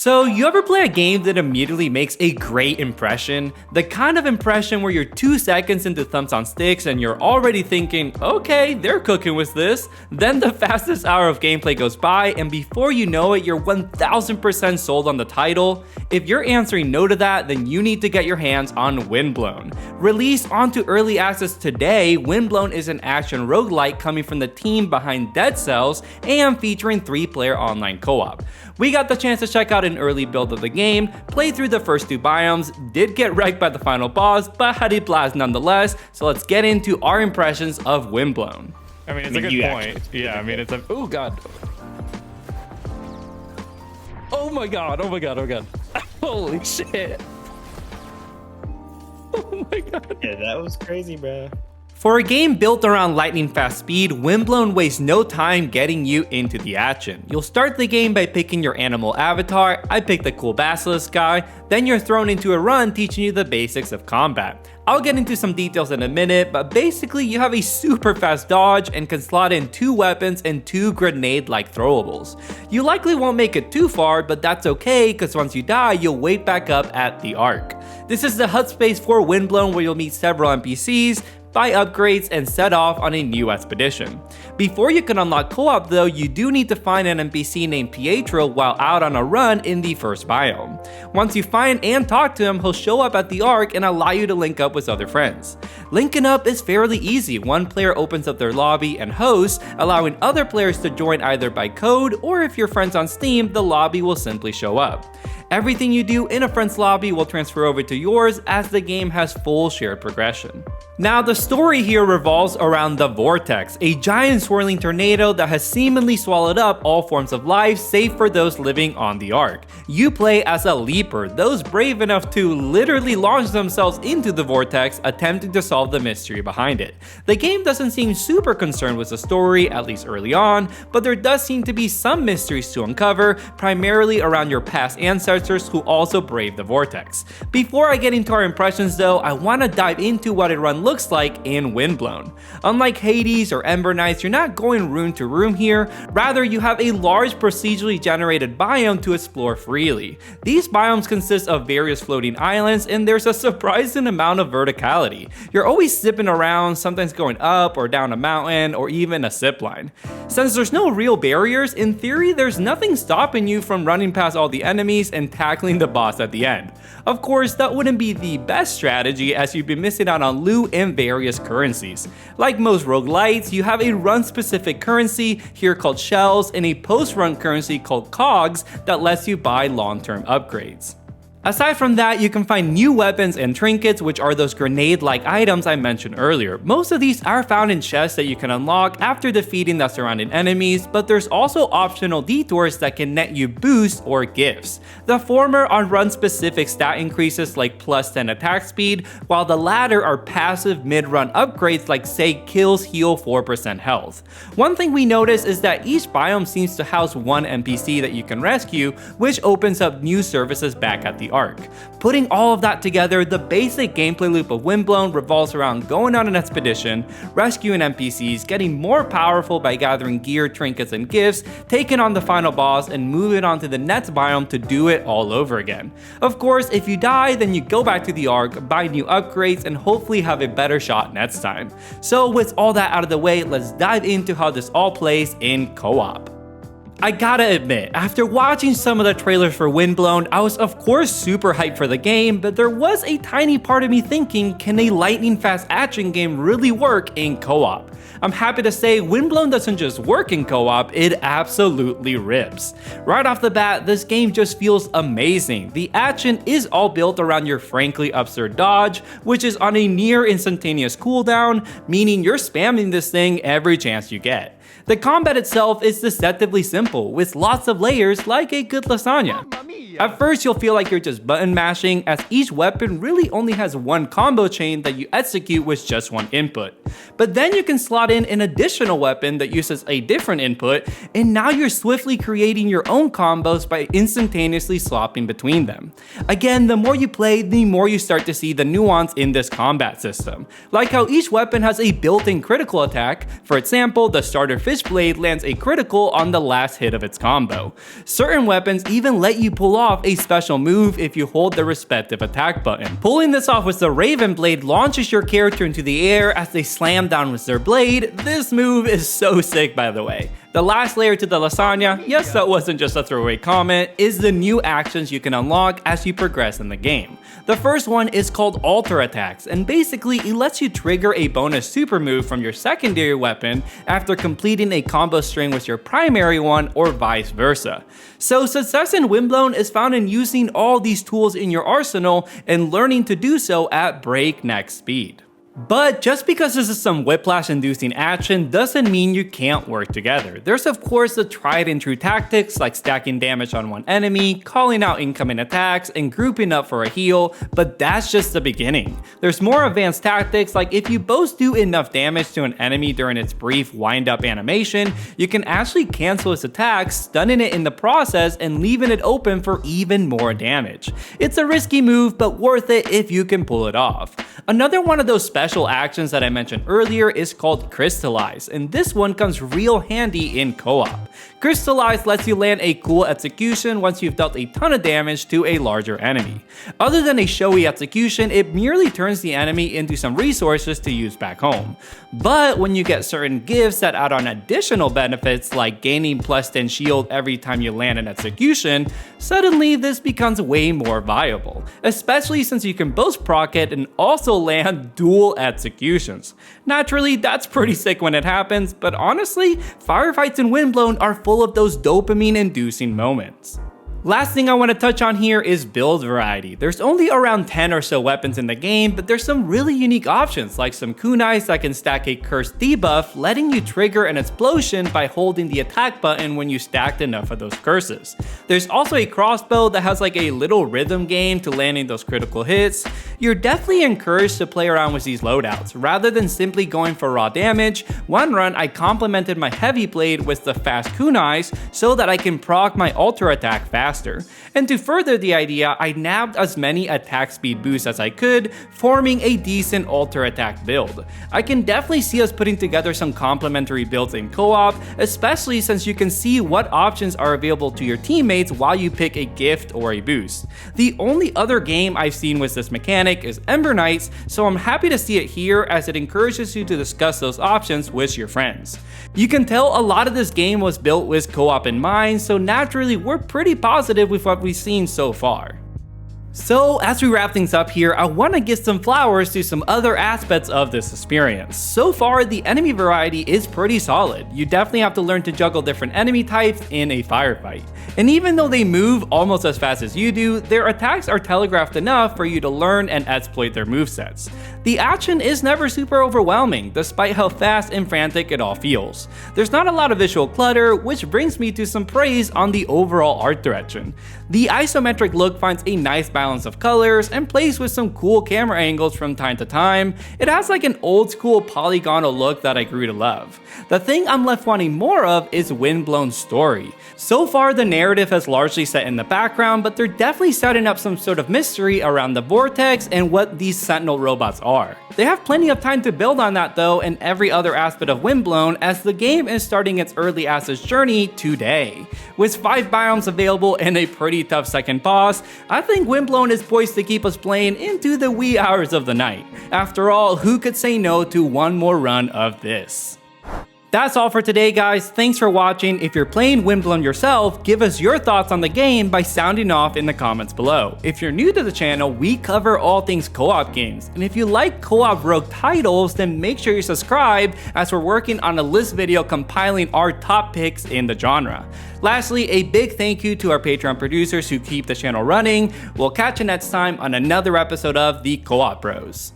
So, you ever play a game that immediately makes a great impression? The kind of impression where you're 2 seconds into thumbs on sticks and you're already thinking, okay, they're cooking with this. Then the fastest hour of gameplay goes by, and before you know it, you're 1000% sold on the title. If you're answering no to that, then you need to get your hands on Windblown. Released onto early access today, Windblown is an action roguelike coming from the team behind Dead Cells and featuring 3-player online co-op. We got the chance to check out an early build of the game, play through the first 2 biomes, did get wrecked by the final boss, but had a blast nonetheless, so let's get into our impressions of Windblown. I mean, it's a good point. Yeah, I mean, it's a... Oh, God. Oh, my God. Oh, my God. Oh, God. Holy shit. Oh, my God. Yeah, that was crazy, bro. For a game built around lightning fast speed, Windblown wastes no time getting you into the action. You'll start the game by picking your animal avatar. I picked the cool basilisk guy. Then you're thrown into a run teaching you the basics of combat. I'll get into some details in a minute, but basically you have a super fast dodge and can slot in 2 weapons and 2 grenade-like throwables. You likely won't make it too far, but that's okay because once you die, you'll wake back up at the Ark. This is the hub space for Windblown where you'll meet several NPCs, buy upgrades, and set off on a new expedition. Before you can unlock co-op though, you do need to find an NPC named Pietro while out on a run in the first biome. Once you find and talk to him, he'll show up at the Ark and allow you to link up with other friends. Linking up is fairly easy. One player opens up their lobby and hosts, allowing other players to join either by code, or if you're friends on Steam, the lobby will simply show up. Everything you do in a friend's lobby will transfer over to yours as the game has full shared progression. Now the story here revolves around the Vortex, a giant swirling tornado that has seemingly swallowed up all forms of life save for those living on the Ark. You play as a leaper, those brave enough to literally launch themselves into the Vortex, attempting to solve the mystery behind it. The game doesn't seem super concerned with the story, at least early on, but there does seem to be some mysteries to uncover, primarily around your past ancestors who also braved the Vortex. Before I get into our impressions though, I want to dive into what a run looks like in Windblown. Unlike Hades or Ember Knights, you're not going room to room here, rather you have a large procedurally generated biome to explore freely. These biomes consist of various floating islands and there's a surprising amount of verticality. You're always zipping around, sometimes going up or down a mountain or even a zipline. Since there's no real barriers, in theory there's nothing stopping you from running past all the enemies and tackling the boss at the end. Of course, that wouldn't be the best strategy as you'd be missing out on loot and various currencies. Like most roguelites, you have a run-specific currency here called shells and a post-run currency called cogs that lets you buy long-term upgrades. Aside from that, you can find new weapons and trinkets, which are those grenade-like items I mentioned earlier. Most of these are found in chests that you can unlock after defeating the surrounding enemies, but there's also optional detours that can net you boosts or gifts. The former are run-specific stat increases like plus 10 attack speed, while the latter are passive mid-run upgrades like say kills heal 4% health. One thing we notice is that each biome seems to house one NPC that you can rescue, which opens up new services back at the Ark. Putting all of that together, the basic gameplay loop of Windblown revolves around going on an expedition, rescuing NPCs, getting more powerful by gathering gear, trinkets, and gifts, taking on the final boss, and moving on to the next biome to do it all over again. Of course, if you die, then you go back to the Ark, buy new upgrades, and hopefully have a better shot next time. So with all that out of the way, let's dive into how this all plays in co-op. I gotta admit, after watching some of the trailers for Windblown, I was of course super hyped for the game, but there was a tiny part of me thinking, can a lightning fast action game really work in co-op? I'm happy to say Windblown doesn't just work in co-op, it absolutely rips. Right off the bat, this game just feels amazing. The action is all built around your frankly absurd dodge, which is on a near instantaneous cooldown, meaning you're spamming this thing every chance you get. The combat itself is deceptively simple, with lots of layers like a good lasagna. At first you'll feel like you're just button mashing, as each weapon really only has one combo chain that you execute with just one input. But then you can slot in an additional weapon that uses a different input, and now you're swiftly creating your own combos by instantaneously swapping between them. Again, the more you play, the more you start to see the nuance in this combat system. Like how each weapon has a built-in critical attack. For example, the starter fish blade lands a critical on the last hit of its combo. Certain weapons even let you pull off a special move if you hold the respective attack button. Pulling this off with the Raven Blade launches your character into the air as they slam down with their blade. This move is so sick, by the way. The last layer to the lasagna, yes, that wasn't just a throwaway comment, is the new actions you can unlock as you progress in the game. The first one is called Alter Attacks, and basically it lets you trigger a bonus super move from your secondary weapon after completing a combo string with your primary one or vice versa. So success in Windblown is found in using all these tools in your arsenal and learning to do so at breakneck speed. But just because this is some whiplash-inducing action doesn't mean you can't work together. There's of course the tried and true tactics like stacking damage on one enemy, calling out incoming attacks, and grouping up for a heal, but that's just the beginning. There's more advanced tactics like if you both do enough damage to an enemy during its brief wind-up animation, you can actually cancel its attacks, stunning it in the process and leaving it open for even more damage. It's a risky move, but worth it if you can pull it off. Another one of those special actions that I mentioned earlier is called Crystallize, and this one comes real handy in co-op. Crystallize lets you land a cool execution once you've dealt a ton of damage to a larger enemy. Other than a showy execution, it merely turns the enemy into some resources to use back home. But when you get certain gifts that add on additional benefits like gaining +10 shield every time you land an execution, suddenly this becomes way more viable, especially since you can both proc it and also land dual executions. Naturally, that's pretty sick when it happens, but honestly, firefights in Windblown are full of those dopamine-inducing moments. Last thing I want to touch on here is build variety. There's only around 10 or so weapons in the game, but there's some really unique options like some kunais that can stack a cursed debuff, letting you trigger an explosion by holding the attack button when you stacked enough of those curses. There's also a crossbow that has like a little rhythm game to landing those critical hits. You're definitely encouraged to play around with these loadouts. Rather than simply going for raw damage, one run I complemented my heavy blade with the fast kunais so that I can proc my alter attack faster. And to further the idea, I nabbed as many attack speed boosts as I could, forming a decent alter attack build. I can definitely see us putting together some complementary builds in co-op, especially since you can see what options are available to your teammates while you pick a gift or a boost. The only other game I've seen with this mechanic is Ember Knights, so I'm happy to see it here as it encourages you to discuss those options with your friends. You can tell a lot of this game was built with co-op in mind, so naturally we're pretty positive with what we've seen so far. So as we wrap things up here, I want to give some flowers to some other aspects of this experience. So far, the enemy variety is pretty solid. You definitely have to learn to juggle different enemy types in a firefight. And even though they move almost as fast as you do, their attacks are telegraphed enough for you to learn and exploit their movesets. The action is never super overwhelming, despite how fast and frantic it all feels. There's not a lot of visual clutter, which brings me to some praise on the overall art direction. The isometric look finds a nice balance of colors and plays with some cool camera angles from time to time. It has like an old school polygonal look that I grew to love. The thing I'm left wanting more of is Windblown's story. So far, the narrative has largely set in the background, but they're definitely setting up some sort of mystery around the vortex and what these sentinel robots are. They have plenty of time to build on that though in every other aspect of Windblown, as the game is starting its early access journey today. With 5 biomes available and a pretty tough second boss, I think Windblown is poised to keep us playing into the wee hours of the night. After all, who could say no to one more run of this? That's all for today, guys. Thanks for watching. If you're playing Windblown yourself, give us your thoughts on the game by sounding off in the comments below. If you're new to the channel, we cover all things co-op games. And if you like co-op rogue titles, then make sure you subscribe, as we're working on a list video compiling our top picks in the genre. Lastly, a big thank you to our Patreon producers who keep the channel running. We'll catch you next time on another episode of the Co-op Bros.